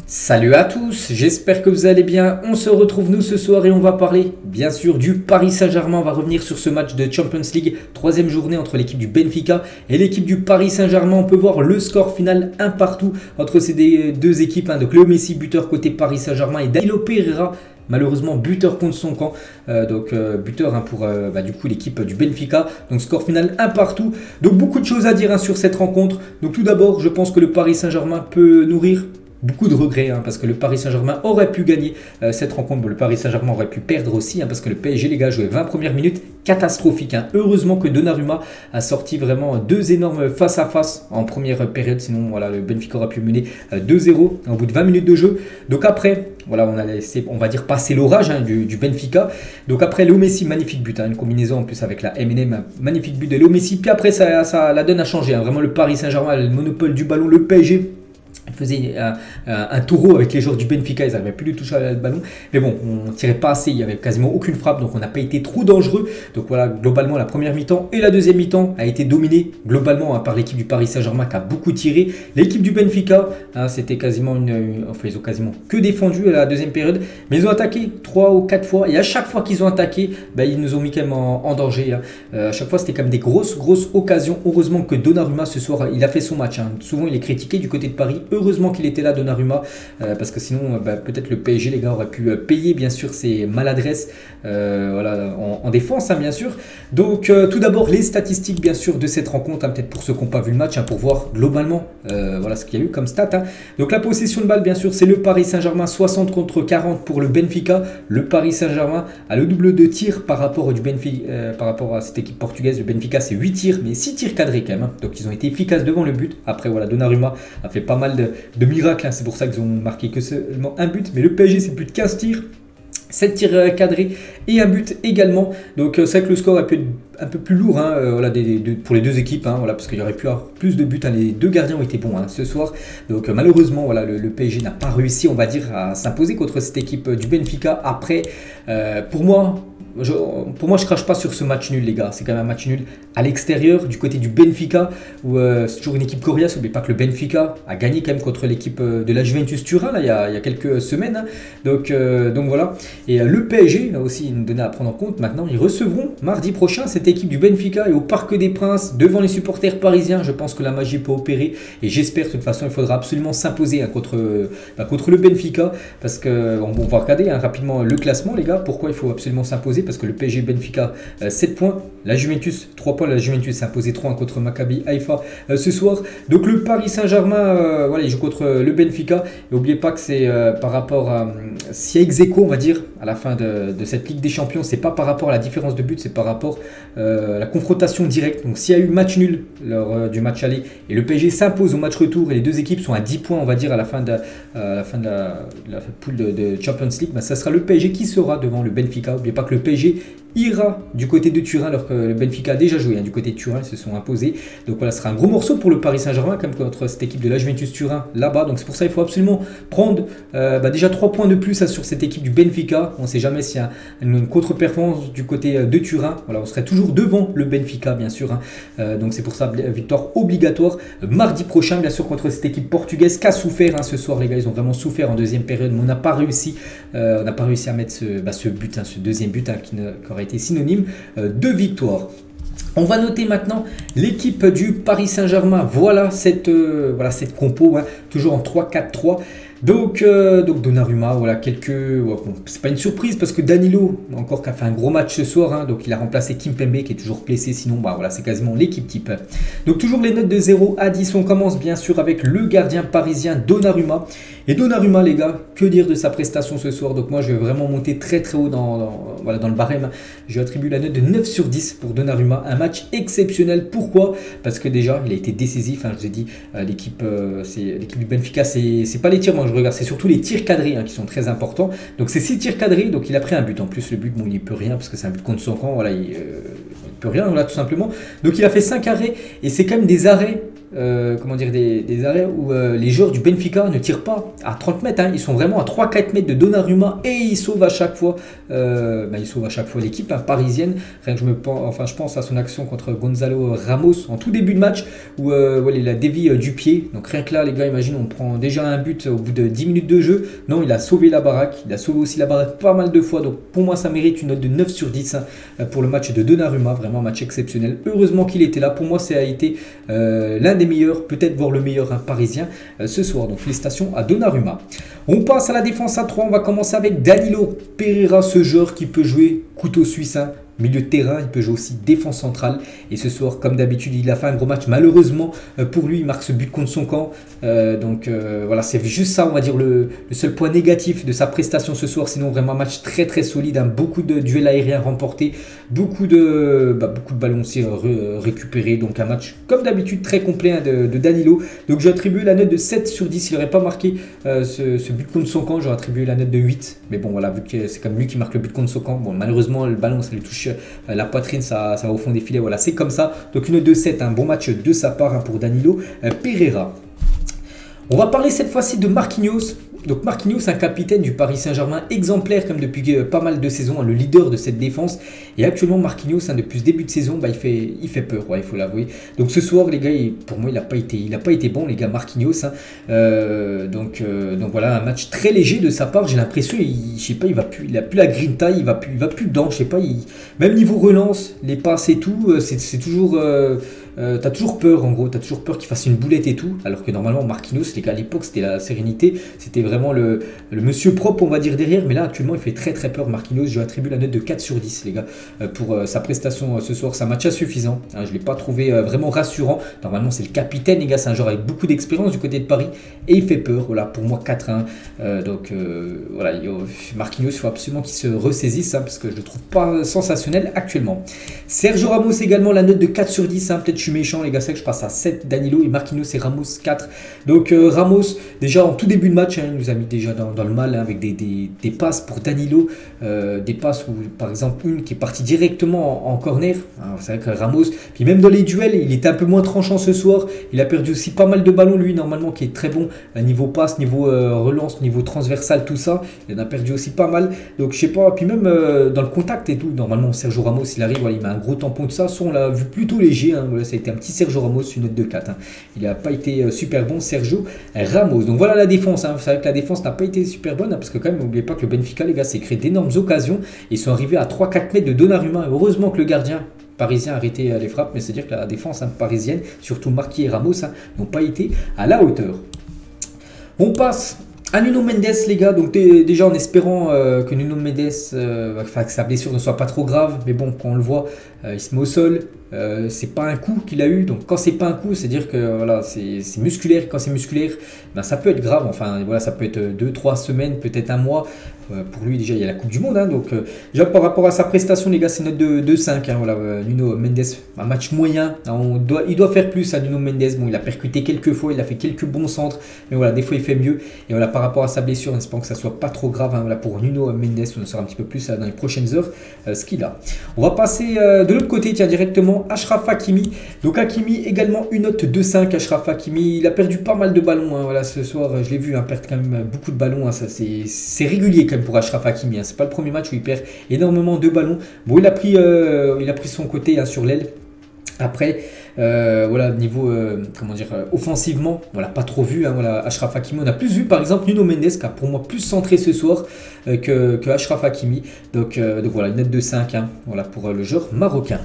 Salut à tous, j'espère que vous allez bien. On se retrouve nous ce soir et on va parler bien sûr du Paris Saint-Germain. On va revenir sur ce match de Champions League, troisième journée entre l'équipe du Benfica et l'équipe du Paris Saint-Germain. On peut voir le score final un partout entre ces deux équipes. Donc Léo Messi, buteur côté Paris Saint-Germain, et Danilo Pereira, malheureusement buteur contre son camp, buteur pour du coup l'équipe du Benfica. Donc score final un partout. Donc beaucoup de choses à dire sur cette rencontre. Donc tout d'abord, je pense que le Paris Saint-Germain peut nourrir beaucoup de regrets parce que le Paris Saint-Germain aurait pu gagner cette rencontre. Bon, le Paris Saint-Germain aurait pu perdre aussi parce que le PSG, les gars, a joué 20 premières minutes catastrophiques. Heureusement que Donnarumma a sorti vraiment deux énormes face-à-face en première période. Sinon, voilà, le Benfica aurait pu mener 2-0 au bout de 20 minutes de jeu. Donc après, voilà, on a laissé, on va dire, passer l'orage du Benfica. Donc après, Léo Messi, magnifique but. Une combinaison en plus avec la M&M, magnifique but de Léo Messi. Puis après, la donne a changé. Vraiment, le Paris Saint-Germain a le monopole du ballon. Le PSG faisait un taureau avec les joueurs du Benfica, ils n'arrivaient plus du tout toucher le ballon. Mais bon, on ne tirait pas assez, il n'y avait quasiment aucune frappe, donc on n'a pas été trop dangereux. Donc voilà, globalement, la première mi-temps et la deuxième mi-temps a été dominée globalement par l'équipe du Paris Saint-Germain qui a beaucoup tiré. L'équipe du Benfica, c'était quasiment enfin, ils ont quasiment que défendu à la deuxième période, mais ils ont attaqué 3 ou 4 fois, et à chaque fois qu'ils ont attaqué, ils nous ont mis quand même en danger. À chaque fois, c'était quand même des grosses occasions. Heureusement que Donnarumma, ce soir, il a fait son match. Souvent, il est critiqué du côté de Paris. Heureusement qu'il était là, Donnarumma, parce que sinon peut-être le PSG, les gars, aurait pu payer bien sûr ses maladresses en défense, bien sûr. Donc tout d'abord les statistiques bien sûr de cette rencontre, peut-être pour ceux qui n'ont pas vu le match, pour voir globalement voilà ce qu'il y a eu comme stat. Donc la possession de balle, bien sûr, c'est le Paris Saint-Germain, 60 contre 40 pour le Benfica. Le Paris Saint-Germain a le double de tirs par rapport du Benfica, par rapport à cette équipe portugaise. Le Benfica, c'est 8 tirs, mais 6 tirs cadrés quand même. Donc ils ont été efficaces devant le but. Après voilà, Donnarumma a fait pas mal de miracles, c'est pour ça qu'ils ont marqué que seulement un but. Mais le PSG, c'est plus de 15 tirs, 7 tirs cadrés et un but également. Donc c'est vrai que le score a pu être un peu plus lourd pour les deux équipes, parce qu'il y aurait pu avoir plus de buts. Les deux gardiens ont été bons ce soir. Donc malheureusement, voilà, le PSG n'a pas réussi, on va dire, à s'imposer contre cette équipe du Benfica. Après, pour moi, je crache pas sur ce match nul, les gars. C'est quand même un match nul à l'extérieur, du côté du Benfica, où c'est toujours une équipe coriace. N'oubliez pas que le Benfica a gagné quand même contre l'équipe de la Juventus Turin, il y a quelques semaines. Donc voilà. Et le PSG, là aussi, une donnée à prendre en compte. Maintenant, ils recevront mardi prochain cette équipe du Benfica et au Parc des Princes, devant les supporters parisiens. Je pense que la magie peut opérer. Et j'espère, de toute façon, il faudra absolument s'imposer contre le Benfica. Parce qu'on va regarder rapidement le classement, les gars. Pourquoi il faut absolument s'imposer? Parce que le PSG Benfica 7 points, la Juventus 3 points, la Juventus s'est imposée 3 contre Maccabi Haïfa ce soir. Donc le Paris Saint-Germain, il joue contre le Benfica. Et n'oubliez pas que c'est par rapport à s'il y a ex aequo, on va dire, à la fin de cette Ligue des Champions, c'est pas par rapport à la différence de but, c'est par rapport à la confrontation directe. Donc s'il y a eu match nul lors du match aller et le PSG s'impose au match retour et les deux équipes sont à 10 points, on va dire, à la fin de la poule de Champions League, ça sera le PSG qui sera devant le Benfica. N'oubliez pas que le PSG ira du côté de Turin, alors que le Benfica a déjà joué du côté de Turin, ils se sont imposés. Donc voilà, ce sera un gros morceau pour le Paris Saint-Germain, comme contre cette équipe de la Juventus Turin là-bas. Donc c'est pour ça qu'il faut absolument prendre déjà 3 points de plus sur cette équipe du Benfica. On ne sait jamais s'il y a une contre-performance du côté de Turin. Voilà, on serait toujours devant le Benfica, bien sûr. Donc c'est pour ça, victoire obligatoire mardi prochain, bien sûr, contre cette équipe portugaise qui a souffert ce soir, les gars. Ils ont vraiment souffert en deuxième période, mais on n'a pas réussi à mettre ce but, ce deuxième but qui aurait été synonyme de victoire. On va noter maintenant l'équipe du Paris Saint-Germain. Voilà cette compo, toujours en 3-4-3. Donc Donnarumma, voilà c'est pas une surprise parce que Danilo encore qui a fait un gros match ce soir, donc il a remplacé Kimpembe qui est toujours blessé, sinon c'est quasiment l'équipe type. Donc toujours les notes de 0 à 10, on commence bien sûr avec le gardien parisien Donnarumma. Et Donnarumma, les gars, que dire de sa prestation ce soir? Donc moi je vais vraiment monter très haut dans le barème. Je attribue la note de 9 sur 10 pour Donnarumma, un match exceptionnel. Pourquoi? Parce que déjà il a été décisif, je vous ai dit, l'équipe du Benfica, c'est pas les tirs, moi je regarde, c'est surtout les tirs cadrés qui sont très importants. Donc c'est 6 tirs cadrés, donc il a pris un but. En plus le but, il ne peut rien parce que c'est un but contre son camp, il peut rien, tout simplement. Donc il a fait 5 arrêts et c'est quand même des arrêts comment dire, des arrêts où les joueurs du Benfica ne tirent pas à 30 mètres, hein. Ils sont vraiment à 3-4 mètres de Donnarumma et ils sauvent à chaque fois, l'équipe, hein, parisienne. Rien que je pense à son action contre Gonzalo Ramos en tout début de match où il a dévié du pied. Donc rien que là, les gars, imagine, on prend déjà un but au bout de 10 minutes de jeu. Non, il a sauvé la baraque, il a sauvé aussi la baraque pas mal de fois. Donc pour moi, ça mérite une note de 9 sur 10 pour le match de Donnarumma. Vraiment un match exceptionnel. Heureusement qu'il était là. Pour moi, ça a été l'un des meilleurs, peut-être voire le meilleur, hein, parisien ce soir. Donc félicitations à Donnarumma. On passe à la défense à 3. On va commencer avec Danilo Pereira, ce joueur qui peut jouer couteau suisse, hein. Milieu de terrain, il peut jouer aussi défense centrale. Et ce soir, comme d'habitude, il a fait un gros match. Malheureusement, pour lui, il marque ce but contre son camp. Voilà, c'est juste ça, on va dire, le seul point négatif de sa prestation ce soir. Sinon, vraiment un match très très solide, hein. Beaucoup de duels aériens remportés. Beaucoup de ballons aussi récupérés. Donc un match, comme d'habitude, très complet, hein, de Danilo. Donc j'ai attribué la note de 7 sur 10. Il n'aurait pas marqué ce but contre son camp, j'aurais attribué la note de 8. Mais bon, voilà, vu que c'est comme lui qui marque le but contre son camp. Bon, malheureusement, le ballon, ça lui touche la poitrine, ça va au fond des filets. Voilà, c'est comme ça. Donc une note de 7, un bon match de sa part, hein, pour Danilo Pereira. On va parler cette fois-ci de Marquinhos. Donc Marquinhos, un capitaine du Paris Saint-Germain, exemplaire comme depuis pas mal de saisons, hein, le leader de cette défense. Et actuellement Marquinhos, hein, depuis ce début de saison, il fait peur, ouais, il faut l'avouer. Donc ce soir, les gars, pour moi, il n'a pas été bon, les gars, Marquinhos, hein. Donc voilà, un match très léger de sa part. J'ai l'impression, je sais pas, il a plus la grinta, il va plus dedans, je sais pas. Même niveau relance, les passes et tout, c'est toujours. T'as toujours peur, en gros, t'as toujours peur qu'il fasse une boulette et tout, alors que normalement Marquinhos, les gars, à l'époque c'était la sérénité, c'était vraiment le monsieur propre, on va dire, derrière. Mais là actuellement il fait très très peur, Marquinhos. Je lui attribue la note de 4 sur 10, les gars, pour sa prestation ce soir. C'est un match insuffisant, hein. Je ne l'ai pas trouvé vraiment rassurant. Normalement c'est le capitaine, les gars, c'est un joueur avec beaucoup d'expérience du côté de Paris et il fait peur. Voilà, pour moi 4-1. Voilà, Marquinhos, il faut absolument qu'il se ressaisisse, hein, parce que je le trouve pas sensationnel actuellement. Sergio Ramos également, la note de 4 sur 10, hein. Peut-être méchant, les gars, c'est que je passe à 7 Danilo et Marquinhos et Ramos 4. Donc Ramos, déjà en tout début de match, hein, il nous a mis déjà dans le mal, hein, avec des passes pour Danilo, des passes où par exemple une qui est partie directement en corner. C'est vrai que Ramos, puis même dans les duels, il était un peu moins tranchant ce soir. Il a perdu aussi pas mal de ballons, lui, normalement, qui est très bon niveau passe, niveau relance, niveau transversal, tout ça. Il en a perdu aussi pas mal. Donc je sais pas, puis même dans le contact et tout, normalement Sergio Ramos, il arrive, voilà, il met un gros tampon de ça. Soit on l'a vu plutôt léger, hein, voilà, ça a été un petit Sergio Ramos, une note de 4, hein. Il n'a pas été super bon, Sergio Ramos. Donc voilà la défense, hein. C'est vrai que la défense n'a pas été super bonne, hein, parce que quand même, n'oubliez pas que le Benfica, les gars, s'est créé d'énormes occasions. Ils sont arrivés à 3-4 mètres de Donnarumma. Heureusement que le gardien parisien a arrêté les frappes, mais c'est-à-dire que la défense, hein, parisienne, surtout Marquis et Ramos, hein, n'ont pas été à la hauteur. On passe à Nuno Mendes, les gars. Donc déjà en espérant que Nuno Mendes, que sa blessure ne soit pas trop grave, mais bon, quand on le voit, il se met au sol. C'est pas un coup qu'il a eu, donc quand c'est pas un coup, c'est dire que voilà, c'est musculaire. Quand c'est musculaire, ben, ça peut être grave. Enfin voilà, ça peut être 2-3 semaines, peut-être un mois. Pour lui, déjà, il y a la Coupe du Monde, hein, donc déjà par rapport à sa prestation, les gars, c'est une note de 5, hein, voilà, Nuno Mendes, un match moyen, hein, il doit faire plus à Nuno Mendes. Bon, il a percuté quelques fois, il a fait quelques bons centres, mais voilà, des fois il fait mieux. Et voilà, par rapport à sa blessure, en espérant que ça soit pas trop grave, hein, voilà, pour Nuno Mendes, on en saura un petit peu plus dans les prochaines heures ce qu'il a. On va passer de l'autre côté, tiens, directement Achraf Hakimi. Donc Hakimi également une note de 5. Achraf Hakimi, il a perdu pas mal de ballons, hein, voilà, ce soir, je l'ai vu, hein, perdre quand même beaucoup de ballons, hein, ça c'est régulier quand même pour Achraf Hakimi, hein. C'est pas le premier match où il perd énormément de ballons. Bon, il a pris son côté, hein, sur l'aile. Après, voilà, niveau, comment dire, offensivement, on l'a pas trop vu, hein, voilà, Achraf Hakimi. On a plus vu, par exemple, Nuno Mendes, qui a pour moi plus centré ce soir que Achraf Hakimi. Donc voilà, une note de 5, hein, voilà, pour le joueur marocain.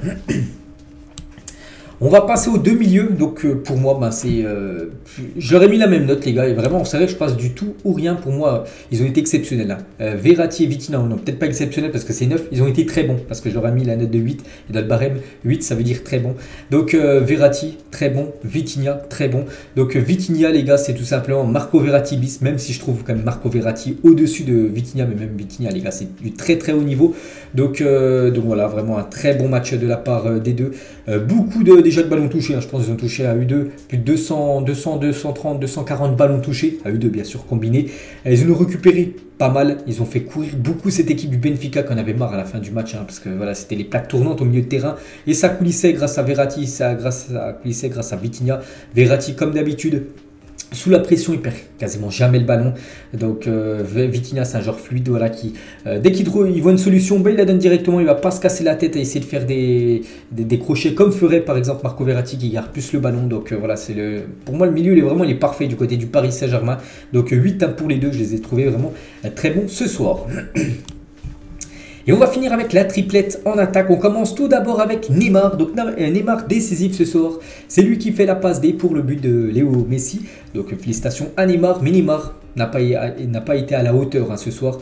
On va passer aux deux milieux. Donc pour moi, ben, je leur ai mis la même note, les gars. Et vraiment, on savait que je passe du tout ou rien. Pour moi, ils ont été exceptionnels, hein. Verratti et Vitinha, non, peut-être pas exceptionnels parce que c'est 9. Ils ont été très bons parce que je leur ai mis la note de 8. Et dans le barème, 8, ça veut dire très bon. Donc Verratti, très bon. Vitinha, très bon. Donc Vitinha, les gars, c'est tout simplement Marco Verratti bis. Même si je trouve quand même Marco Verratti au-dessus de Vitinha. Mais même Vitinha, les gars, c'est du très très haut niveau. Donc voilà, vraiment un très bon match de la part des deux. Beaucoup de déjà de ballons touchés, je pense qu'ils ont touché à U2 plus de 200, 200, 230, 240 ballons touchés, à U2 bien sûr combinés. Ils ont récupéré pas mal, ils ont fait courir beaucoup cette équipe du Benfica qu'on avait marre à la fin du match, parce que voilà, c'était les plaques tournantes au milieu de terrain, et ça coulissait grâce à Verratti, ça coulissait grâce à Vitinha. Verratti comme d'habitude, sous la pression, il perd quasiment jamais le ballon. Donc Vitinha, c'est un joueur fluide, voilà, qui dès qu'il voit une solution, il la donne directement. Il va pas se casser la tête à essayer de faire des crochets comme ferait par exemple Marco Verratti qui garde plus le ballon. Donc voilà, pour moi le milieu il est parfait du côté du Paris Saint-Germain. Donc 8 pour les deux, je les ai trouvés vraiment très bons ce soir. Et on va finir avec la triplette en attaque. On commence tout d'abord avec Neymar. Donc Neymar décisif ce soir. C'est lui qui fait la passe D pour le but de Léo Messi. Donc félicitations à Neymar. Mais Neymar n'a pas été à la hauteur ce soir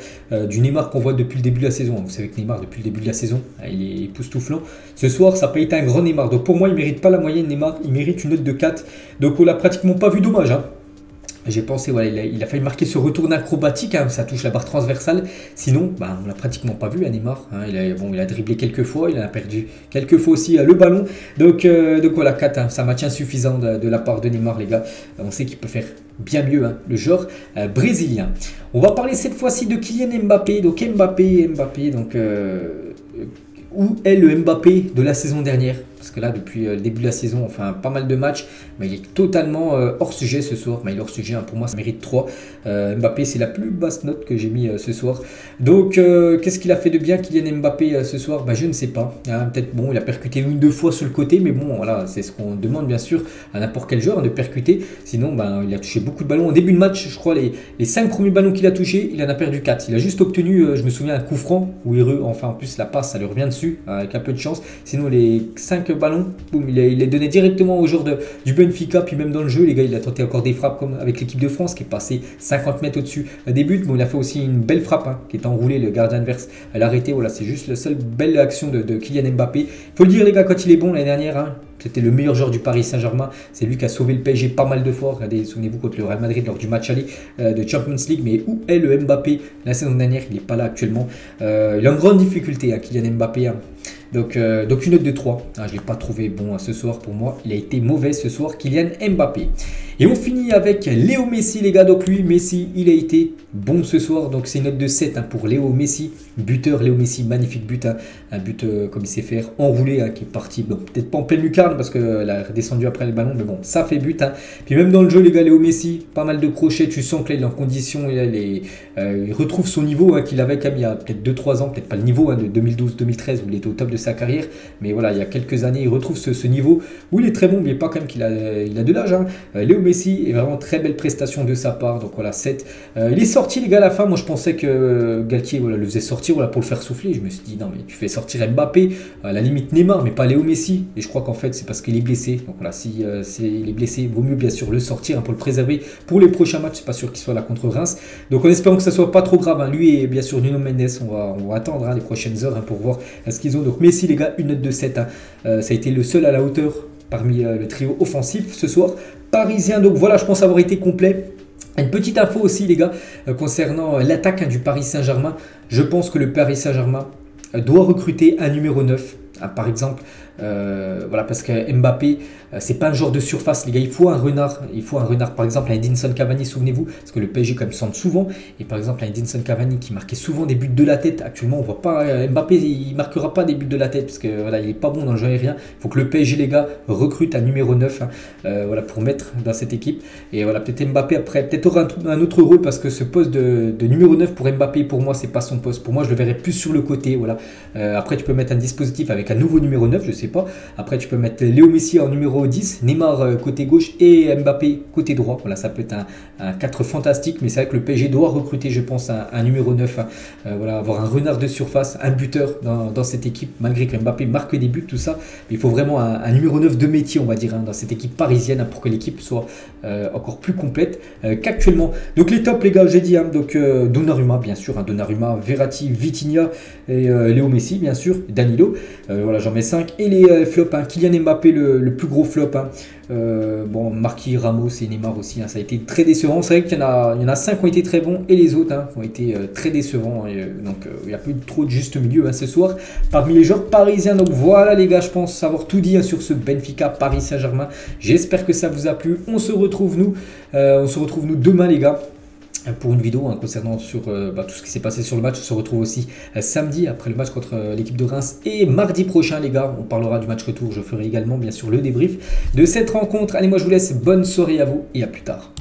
du Neymar qu'on voit depuis le début de la saison. Vous savez que Neymar depuis le début de la saison, il est époustouflant. Ce soir, ça n'a pas été un grand Neymar. Donc pour moi, il ne mérite pas la moyenne Neymar. Il mérite une note de 4. Donc on l'a pratiquement pas vu, dommage. J'ai pensé, voilà, il a failli marquer ce retour acrobatique, ça touche la barre transversale. Sinon, on l'a pratiquement pas vu à Neymar. Il a dribblé quelques fois, il a perdu quelques fois aussi le ballon. Donc voilà, 4, c'est un match insuffisant de la part de Neymar, les gars. On sait qu'il peut faire bien mieux, le joueur brésilien. On va parler cette fois-ci de Kylian Mbappé. Donc Mbappé, donc où est le Mbappé de la saison dernière? Parce que là, depuis le début de la saison, on fait pas mal de matchs, mais il est totalement hors sujet ce soir. Il est hors sujet, pour moi, ça mérite 3. Mbappé, c'est la plus basse note que j'ai mis ce soir. Donc, qu'est-ce qu'il a fait de bien, Kylian Mbappé, ce soir? Je ne sais pas. Peut-être, il a percuté 1 ou 2 fois sur le côté, mais bon, voilà, c'est ce qu'on demande, bien sûr, à n'importe quel joueur, de percuter. Sinon, il a touché beaucoup de ballons. Au début de match, je crois, les 5 premiers ballons qu'il a touchés, il en a perdu 4. Il a juste obtenu, je me souviens, un coup franc, où en plus, la passe, ça lui revient dessus, avec un peu de chance. Sinon, les 5 ballons, boum, il est donné directement au joueur du Benfica. Puis même dans le jeu, les gars, il a tenté encore des frappes comme avec l'équipe de France qui est passé 50 mètres au-dessus des buts. Il a fait aussi une belle frappe qui est enroulée, le gardien adverse à l'arrêté. Voilà, c'est juste la seule belle action de Kylian Mbappé. Faut le dire, les gars, quand il est bon l'année dernière, c'était le meilleur joueur du Paris Saint-Germain. C'est lui qui a sauvé le PSG pas mal de fois. Regardez, souvenez-vous contre le Real Madrid lors du match aller de Champions League. Mais où est le Mbappé la saison dernière? Il n'est pas là actuellement. Il est en grande difficulté, Kylian Mbappé. Donc une note de 3. Je ne l'ai pas trouvé bon ce soir pour moi. Il a été mauvais ce soir, Kylian Mbappé. Et on finit avec Léo Messi, les gars. Donc lui, Messi, il a été bon ce soir. Donc c'est une note de 7 pour Léo Messi. Buteur, Léo Messi, magnifique but. Un but comme il sait faire, enroulé, qui est parti. Bon, peut-être pas en pleine lucarne parce qu'elle a redescendu après le ballon. Mais bon, ça fait but. Puis même dans le jeu, les gars, Léo Messi, pas mal de crochets. Tu sens que là, il est en condition. Il retrouve son niveau qu'il avait quand même il y a peut-être 2-3 ans. Peut-être pas le niveau de 2012-2013 où il était au top de sa carrière. Mais voilà, il y a quelques années, il retrouve ce niveau où il est très bon. N'oubliez pas quand même qu'il a de l'âge. Léo Messi est vraiment très belle prestation de sa part. Donc voilà, 7. Il est sorti, les gars, à la fin. Moi, je pensais que Galtier le faisait sortir pour le faire souffler. Je me suis dit, non, mais tu fais sortir Mbappé, à la limite Neymar, mais pas Léo Messi. Et je crois qu'en fait, c'est parce qu'il est blessé. Donc voilà, si il est blessé, il vaut mieux bien sûr le sortir pour le préserver pour les prochains matchs. C'est pas sûr qu'il soit là contre Reims. Donc en espérant que ça soit pas trop grave. Lui et bien sûr Nuno Mendes, on va attendre les prochaines heures pour voir ce qu'ils ont. Donc Messi, les gars, une note de 7. Ça a été le seul à la hauteur parmi le trio offensif ce soir parisien. Donc voilà, je pense avoir été complet. Une petite info aussi, les gars, concernant l'attaque du Paris Saint-Germain. Je pense que le Paris Saint-Germain doit recruter un numéro 9. Par exemple, voilà, parce que Mbappé, c'est pas un joueur de surface, les gars. Il faut un renard. Par exemple, un Edinson Cavani, souvenez-vous, parce que le PSG quand même centre souvent. Et par exemple, un Edinson Cavani qui marquait souvent des buts de la tête. Actuellement, on voit pas Mbappé, il marquera pas des buts de la tête parce que voilà, il est pas bon dans le jeu aérien. Il faut que le PSG, les gars, recrute un numéro 9 voilà, pour mettre dans cette équipe. Et voilà, peut-être Mbappé après, peut-être aura un autre rôle parce que ce poste de numéro 9 pour Mbappé, pour moi, c'est pas son poste. Pour moi, je le verrais plus sur le côté. Voilà. Après, tu peux mettre un dispositif avec un nouveau numéro 9, je sais pas. Après, tu peux mettre Léo Messi en numéro 10, Neymar côté gauche et Mbappé côté droit. Voilà, ça peut être un 4 fantastique, mais c'est vrai que le PSG doit recruter, je pense, un numéro 9. Voilà, avoir un renard de surface, un buteur dans cette équipe, malgré que Mbappé marque des buts, tout ça. Mais il faut vraiment un numéro 9 de métier, on va dire, dans cette équipe parisienne pour que l'équipe soit encore plus complète qu'actuellement. Donc les tops, les gars, j'ai dit, donc Donnarumma, bien sûr, Donnarumma, Verratti, Vitinha et Léo Messi, bien sûr, Danilo. Voilà, j'en mets 5. Et les flops, hein, Kylian Mbappé, le plus gros flop. Hein. Bon, Marquis, Ramos et Neymar aussi, hein, ça a été très décevant. C'est vrai qu'il y en a 5 qui ont été très bons et les autres ont été très décevants. Donc il n'y a plus trop de juste milieu ce soir parmi les joueurs parisiens. Donc voilà les gars, je pense avoir tout dit sur ce Benfica Paris Saint-Germain. J'espère que ça vous a plu. On se retrouve nous demain les gars, pour une vidéo concernant sur tout ce qui s'est passé sur le match. On se retrouve aussi samedi après le match contre l'équipe de Reims, et mardi prochain les gars on parlera du match retour. Je ferai également bien sûr le débrief de cette rencontre. Allez, moi je vous laisse, bonne soirée à vous et à plus tard.